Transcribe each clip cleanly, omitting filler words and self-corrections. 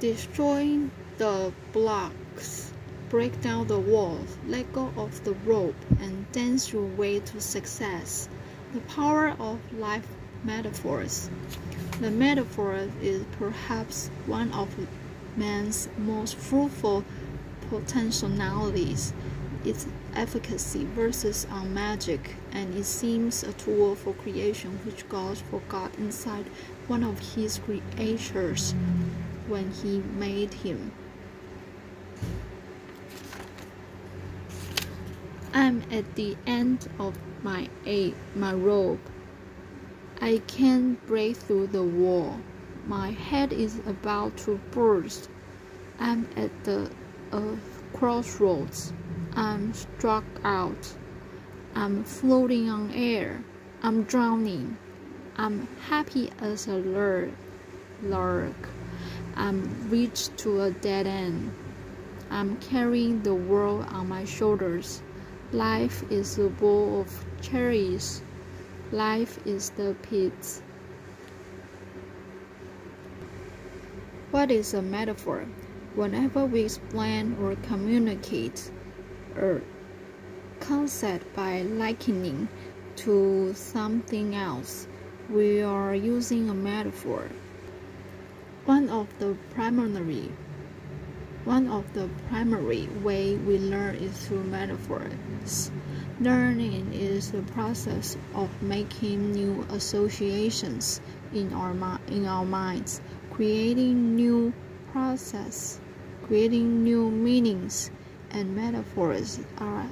Destroy the blocks, break down the walls, let go of the rope, and dance your way to success. The power of life metaphors. The metaphor is perhaps one of man's most fruitful potentialities. Its efficacy versus on magic, and it seems a tool for creation which God forgot inside one of his creatures when he made him. I'm at the end of my rope. I can't break through the wall. My head is about to burst. I'm at the crossroads. I'm struck out. I'm floating on air. I'm drowning. I'm happy as a lark. I'm reached to a dead end. I'm carrying the world on my shoulders. Life is a bowl of cherries. Life is the pit. What is a metaphor? Whenever we explain or communicate a concept by likening to something else, we are using a metaphor. One of the primary way we learn is through metaphors. Learning is the process of making new associations in our minds, creating new meanings, and metaphors are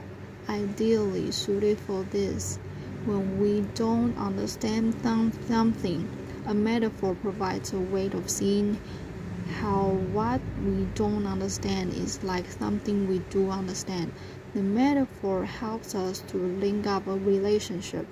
ideally suited for this. When we don't understand something, a metaphor provides a way of seeing how what we don't understand is like something we do understand. The metaphor helps us to link up a relationship.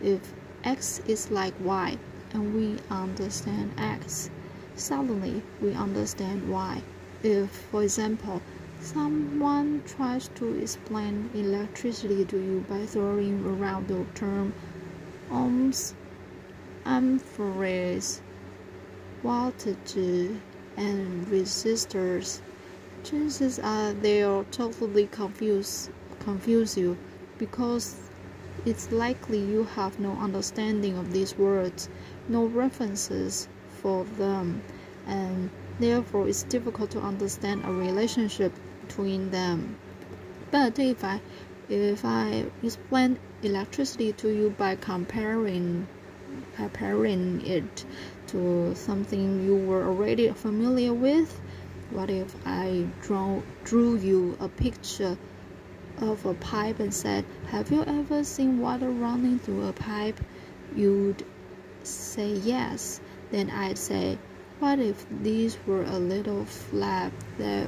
If X is like Y and we understand X, suddenly we understand Y. If, for example, someone tries to explain electricity to you by throwing around the term ohms, amperes, voltage, and resistors, chances are they'll totally confuse you, because it's likely you have no understanding of these words, no references for them, and therefore it's difficult to understand a relationship between them. But if I explain electricity to you by comparing it to something you were already familiar with, what if I drew you a picture of a pipe and said, have you ever seen water running through a pipe? You'd say yes. Then I'd say, what if these were a little flap that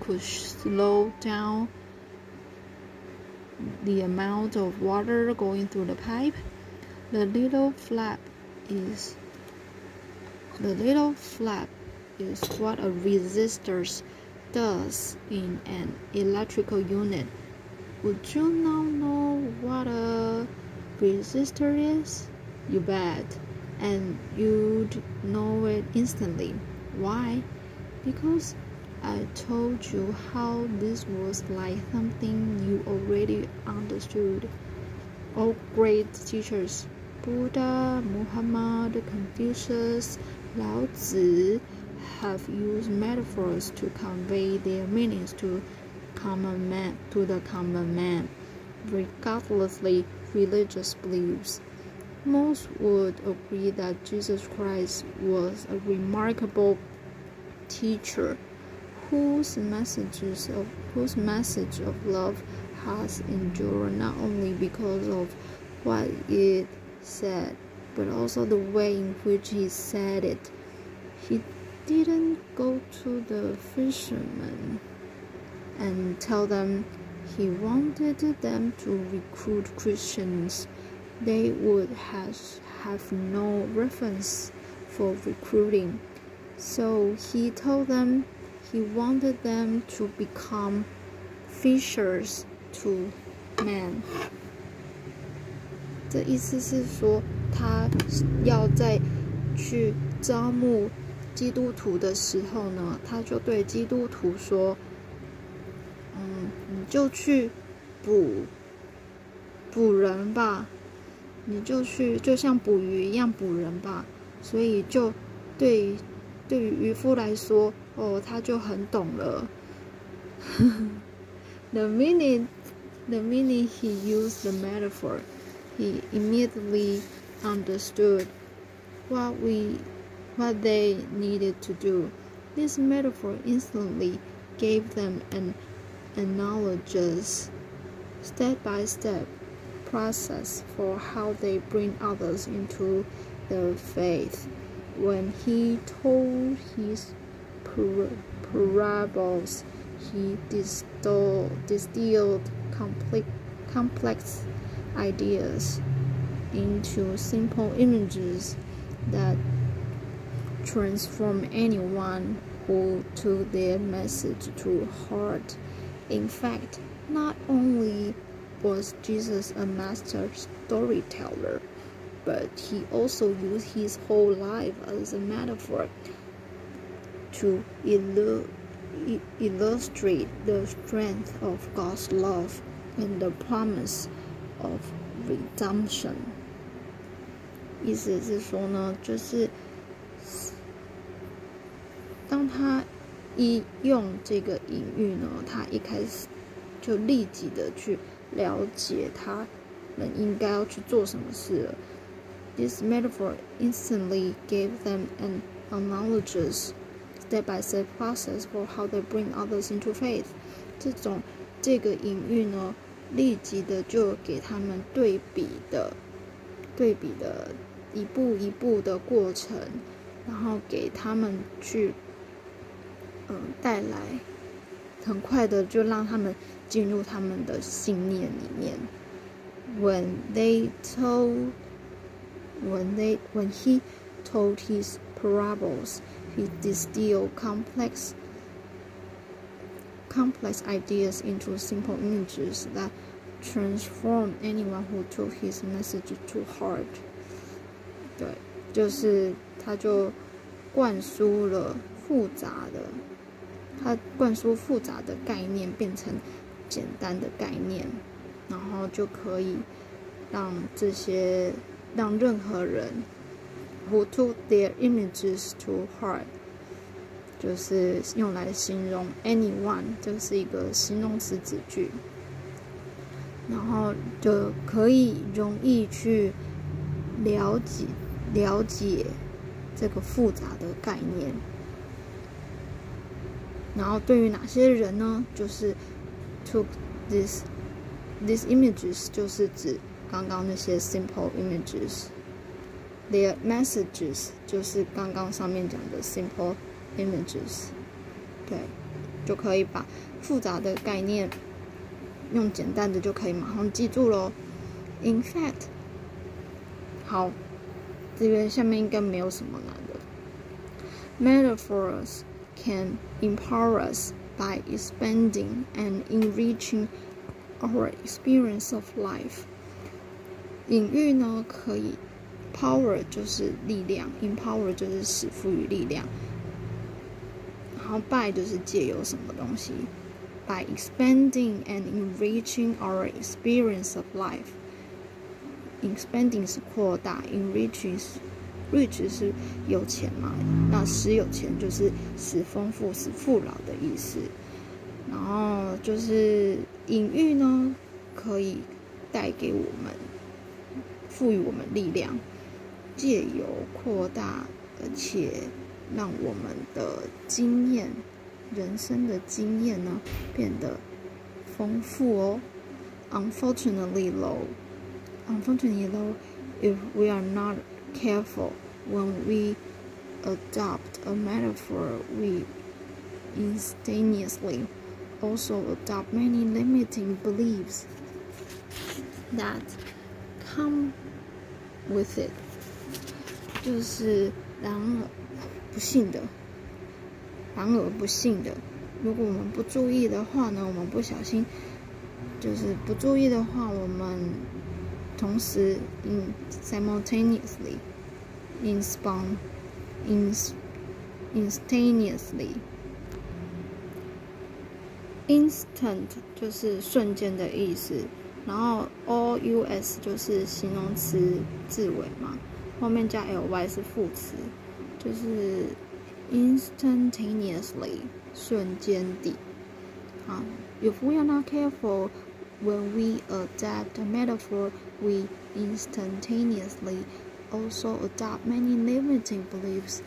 could slow down the amount of water going through the pipe? The little flap is what a resistor does in an electrical unit. Would you now know what a resistor is? You bet. And you'd know it instantly. Why? Because I told you how this was like something you already understood. All great teachers, Buddha, Muhammad, Confucius, Lao Tzu, have used metaphors to convey their meanings to the common man, regardlessly religious beliefs. Most would agree that Jesus Christ was a remarkable teacher whose message of love has endured not only because of what it said, but also the way in which he said it. He didn't go to the fishermen and tell them he wanted them to recruit Christians. They would have no reference for recruiting. So he told them he wanted them to become fishers to men. 这意思是说，他要再去招募基督徒的时候呢，他就对基督徒说，你就去捕人吧，你就去就像捕鱼一样捕人吧。所以就对于渔夫来说，他就很懂了。The minute he used the metaphor, he immediately understood what they needed to do. This metaphor instantly gave them an analogous, step-by-step process for how they bring others into their faith. When he told his parables, he distilled complex ideas into simple images that transform anyone who took their message to heart. In fact, not only was Jesus a master storyteller, but he also used his whole life as a metaphor to illustrate the strength of God's love and the promise of redemption. 意思是说呢，就是当他一用这个隐喻呢，他一开始就立即的去了解他们应该要去做什么事了。This metaphor instantly gave them an analogous step-by-step process for how they bring others into faith. 这个隐喻呢，立即的就给他们对比的一步一步的过程，然后给他们去带来很快的就让他们进入他们的信念里面。When he told his parables, he distilled complex ideas into simple images that transform anyone who took his message to heart. 对，就是他就灌输复杂的概念变成简单的概念，然后就可以让任何人 who took their images to heart， 就是用来形容 anyone， 这是一个形容词子句，然后就可以容易去了解这个复杂的概念。然后对于哪些人呢？就是 took these images， 就是指刚刚那些 simple images。Their messages 就是刚刚上面讲的 simple images。对，就可以把复杂的概念用简单的就可以马上记住咯。In fact， 好，这边下面应该没有什么难的。Metaphors can empower us by expanding and enriching our experience of life. 隐喻呢，可以 power 就是力量 ，empower 就是使赋予力量，然后 by 就是借由什么东西 ，by expanding and enriching our experience of life. Expanding 是扩大 ，enriching rich 是有钱嘛，那使有钱就是使丰富、使富饶的意思。然后就是隐喻呢，可以带给我们、赋予我们力量，借由扩大，而且让我们的经验、人生的经验呢变得丰富哦。Unfortunately, if we are not careful, when we adopt a metaphor, we instantaneously also adopt many limiting beliefs that come with it. 就是然而不幸的，如果我们不注意的话呢，我们不小心，就是不注意的话，我们同时 simultaneously instantaneously。 Instant 就是瞬间的意思，然后 all-us 就是形容词字尾嘛，后面加 ly 是副词，就是 instantaneously 瞬间地。If we are not careful when we adapt a metaphor, we instantaneously also adopt many limiting beliefs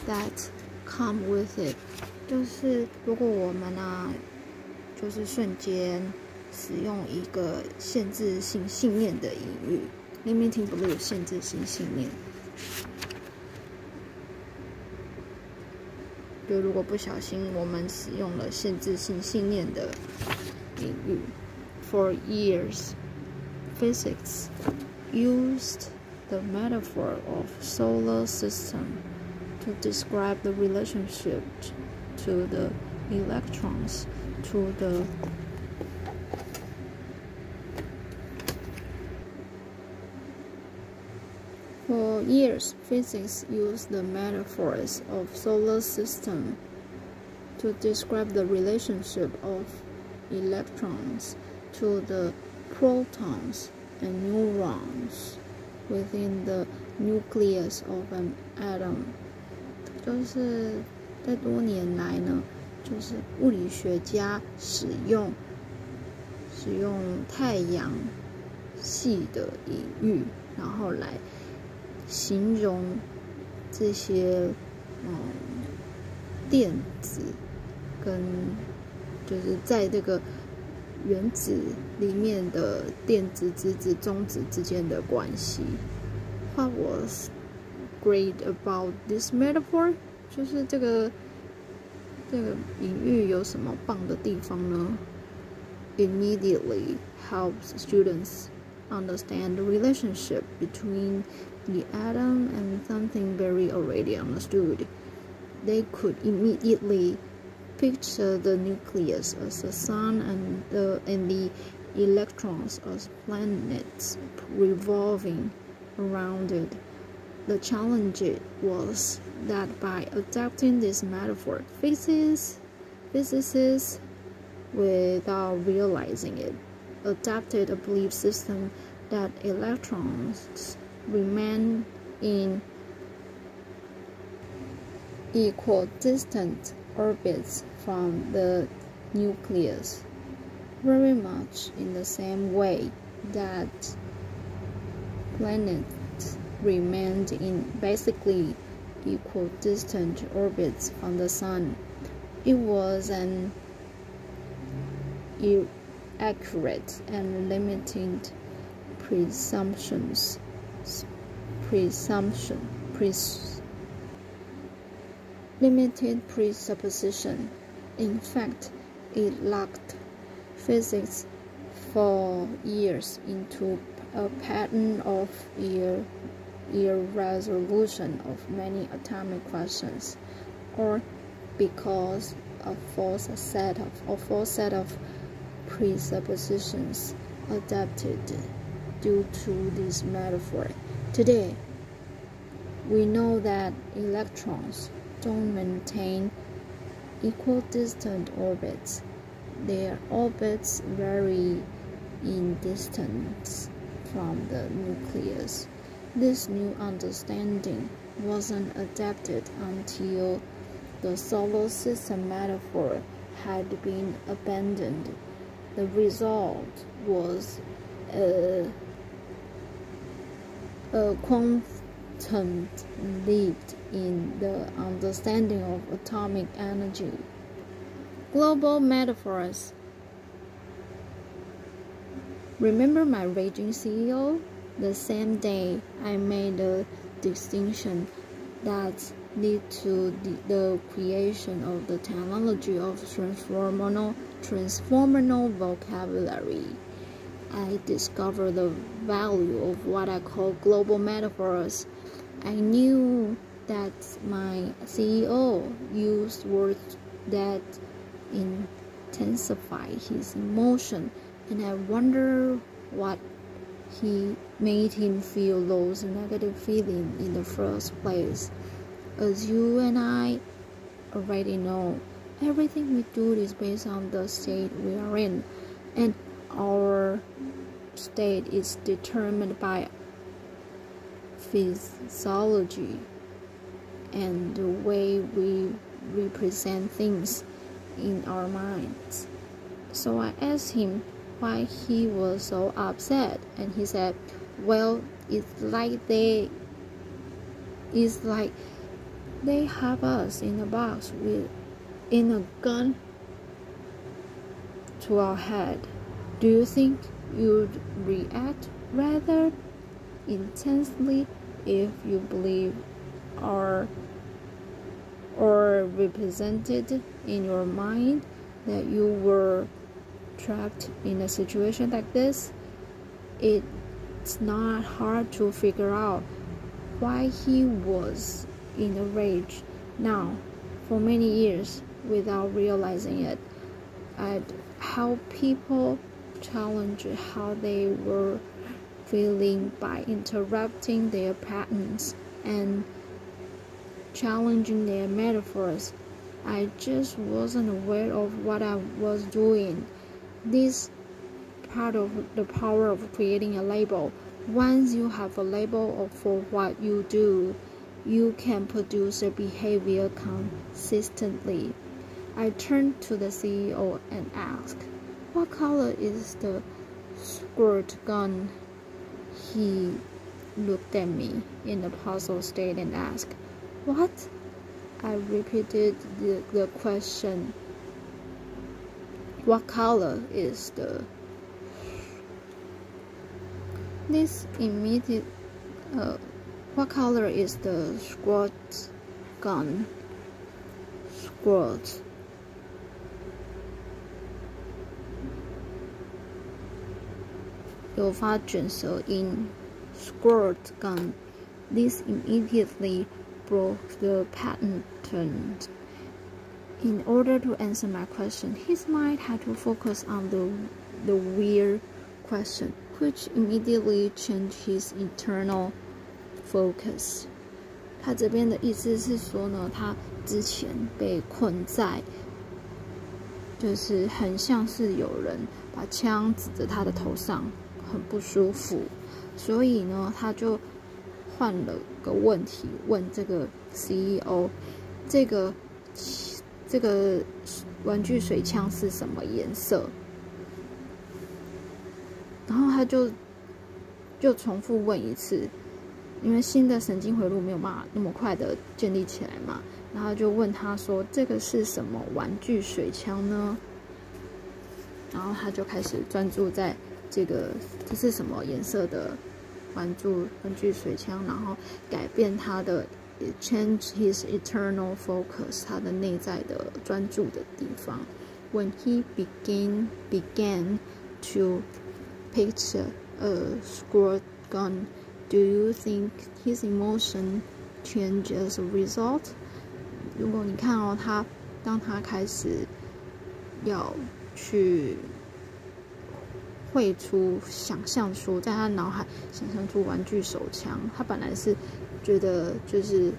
that come with it。 就是如果我们就是瞬间使用一个限制性信念的隐喻 limiting belief 限制性信念，就如果不小心我们使用了限制性信念的隐喻。 For years, physics used the metaphor of solar system to describe the relationship to the electrons to the For years, physics used the metaphors of solar system to describe the relationship of electrons to the protons and neurons within the nucleus of an atom。 就是在多年来呢，就是物理学家使用太阳系的隐喻，然后来形容这些电子跟就是在这个原子里面的电子、质子、中子之间的关系。What was great about this metaphor？ 就是这个隐喻有什么棒的地方呢？ Immediately helps students understand the relationship between the atom and something very already understood. They could immediately picture the nucleus as the sun and the electrons as planets revolving around it. The challenge was that by adapting this metaphor, physicists, without realizing it, adapted a belief system that electrons remain in equidistant orbits from the nucleus, very much in the same way that planets remained in basically equidistant orbits from the sun. It was an inaccurate and limited presupposition. In fact, it locked physics for years into a pattern of irresolution of many atomic questions, or because a false set of presuppositions adapted due to this metaphor. Today, we know that electrons don't maintain equidistant orbits. Their orbits vary in distance from the nucleus. This new understanding wasn't adapted until the solar system metaphor had been abandoned. The result was a quantum leap in the understanding of atomic energy. Global metaphors. Remember my raging CEO? The same day I made a distinction that led to the creation of the technology of transformational vocabulary. I discovered the value of what I call global metaphors. I knew that my CEO used words that intensify his emotion, and I wonder what made him feel those negative feelings in the first place. As you and I already know. Everything we do is based on the state we are in, and our state is determined by physiology and the way we represent things in our minds. So I asked him why he was so upset, and he said, well, it's like they have us in a box in a gun to our head. Do you think you'd react rather intensely if you believe or represented in your mind that you were trapped in a situation like this? It's not hard to figure out why he was in a rage now. For many years, without realizing it, I'd help people challenge how they were feeling by interrupting their patterns and challenging their metaphors. I just wasn't aware of what I was doing. This part of the power of creating a label. Once you have a label for what you do, you can produce a behavior consistently. I turned to the CEO and asked, what color is the squirt gun? He looked at me in a puzzled state and asked, what? I repeated the question. What color is the what color is the squirt gun? Squirt. Squirt gun. This immediately broke the pattern. In order to answer my question, his mind had to focus on the weird question, which immediately changed his internal focus. 他这边的意思是说呢，他之前被困在，就是很像是有人把枪指着他的头上，很不舒服，所以呢，他就换了个问题问这个 CEO， 这个玩具水枪是什么颜色？然后他就重复问一次，因为新的神经回路没有办法那么快的建立起来嘛，然后就问他说这个是什么玩具水枪呢？然后他就开始专注在这是什么颜色的玩具水枪，然后改变他的 change his eternal focus， 他的内在的专注的地方。When he began to picture a squirt gun, do you think his emotion changed as a result? 如果你看哦，当他开始要去想象出，在他脑海想象出玩具手枪，他本来是觉得就是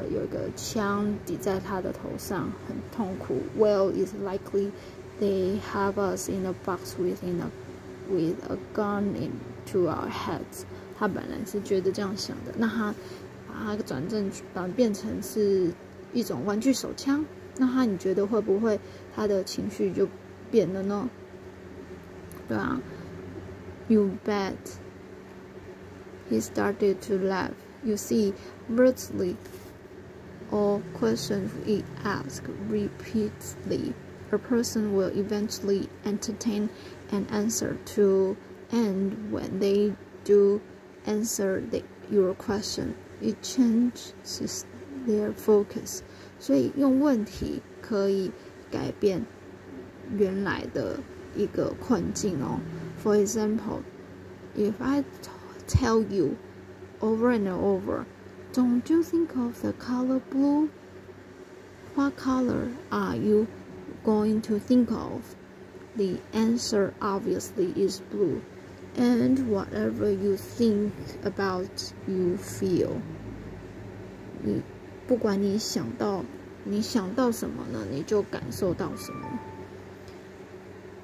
有一个枪抵在他的头上，很痛苦。Well, it's likely they have us in a box with a gun into our heads. 他本来是觉得这样想的，那他把它转变成是一种玩具手枪，那你觉得会不会他的情绪就变了呢？对啊 ，You bet. He started to laugh. You see, virtually all questions we ask repeatedly, a person will eventually entertain an answer to, and when they do answer your question, it changes their focus. 所以用问题可以改变原来的一个困境哦。For example, if I tell you over and over, don't you think of the color blue? What color are you going to think of? The answer obviously is blue. And whatever you think about, you feel. 不管你想到你想到什么呢，你就感受到什么。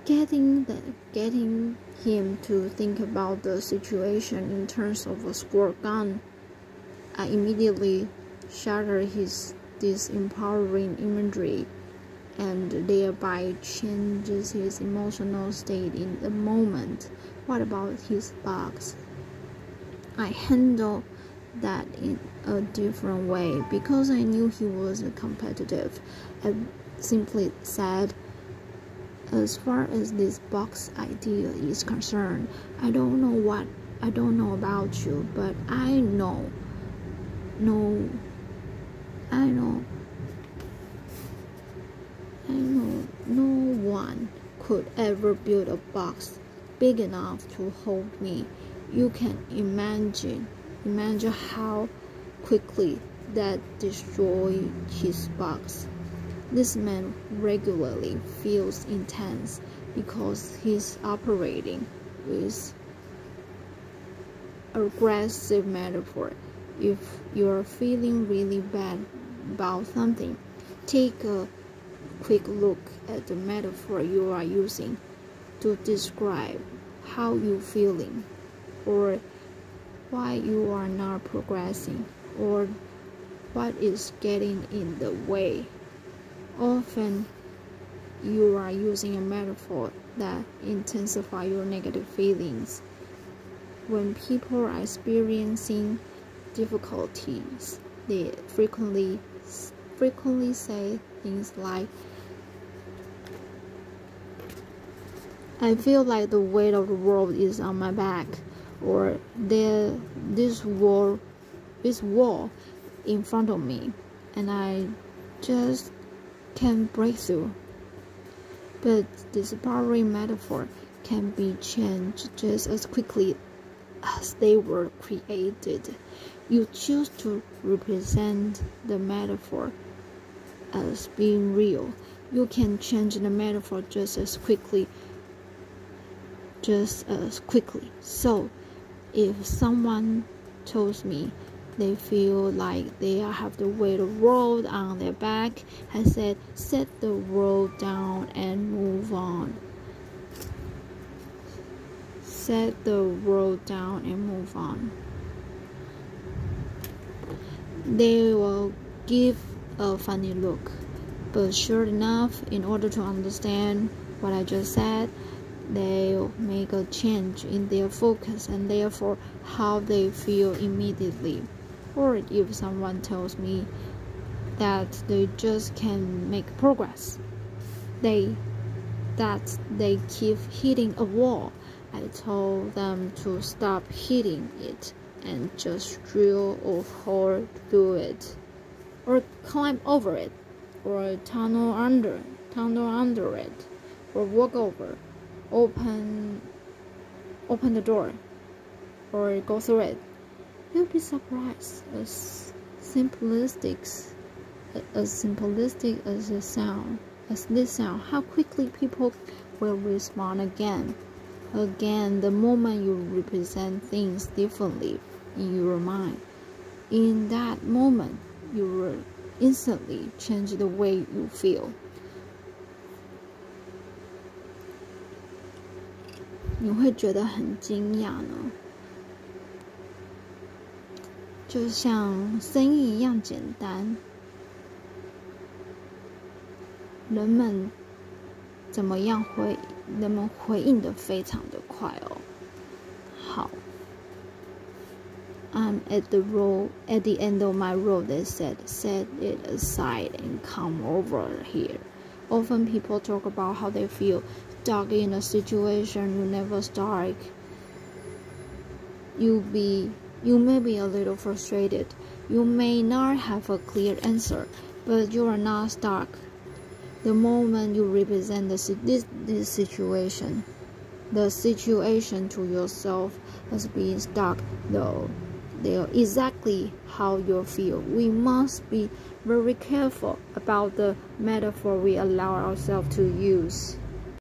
Getting him to think about the situation in terms of a squirt gun, I immediately shattered this empowering imagery, and thereby changes his emotional state in the moment. What about his box? I handled that in a different way because I knew he was competitive. I simply said, as far as this box idea is concerned, I don't know about you, but I know no one could ever build a box big enough to hold me. You can imagine how quickly that destroyed his box. This man regularly feels intense because he's operating with aggressive metaphor. If you're feeling really bad about something, take a quick look at the metaphor you are using to describe how you're feeling, or why you are not progressing, or what is getting in the way. Often you are using a metaphor that intensifies your negative feelings. When people are experiencing difficulties, they frequently say things like, I feel like the weight of the world is on my back, or this wall in front of me, and I just can't break through. But this empowering metaphor can be changed just as quickly as they were created. You choose to represent the metaphor as being real. You can change the metaphor just as quickly. So, if someone tells me they feel like they have the weight of the world on their back, I said, set the world down and move on. Set the world down and move on. They will give a funny look, but sure enough, in order to understand what I just said, they'll make a change in their focus and therefore how they feel immediately. Or if someone tells me that they just can't make progress, that they keep hitting a wall, I told them to stop hitting it and just drill or hole through it, or climb over it, or tunnel under it, or walk over, open the door, or go through it. You'll be surprised, as simplistic as this sound, how quickly people will respond again, the moment you represent things differently in your mind. In that moment, you will instantly change the way you feel. 你会觉得很惊讶呢，就像生意一样简单，人们回应得非常的快哦。好 I'm at the end of my road, they said. Set it aside and come over here. Often people talk about how they feel stuck in a situation you never start. You may be a little frustrated. You may not have a clear answer, but you are not stuck. The moment you represent this situation, the situation to yourself as being stuck, though, they're exactly how you feel. We must be very careful about the metaphor we allow ourselves to use.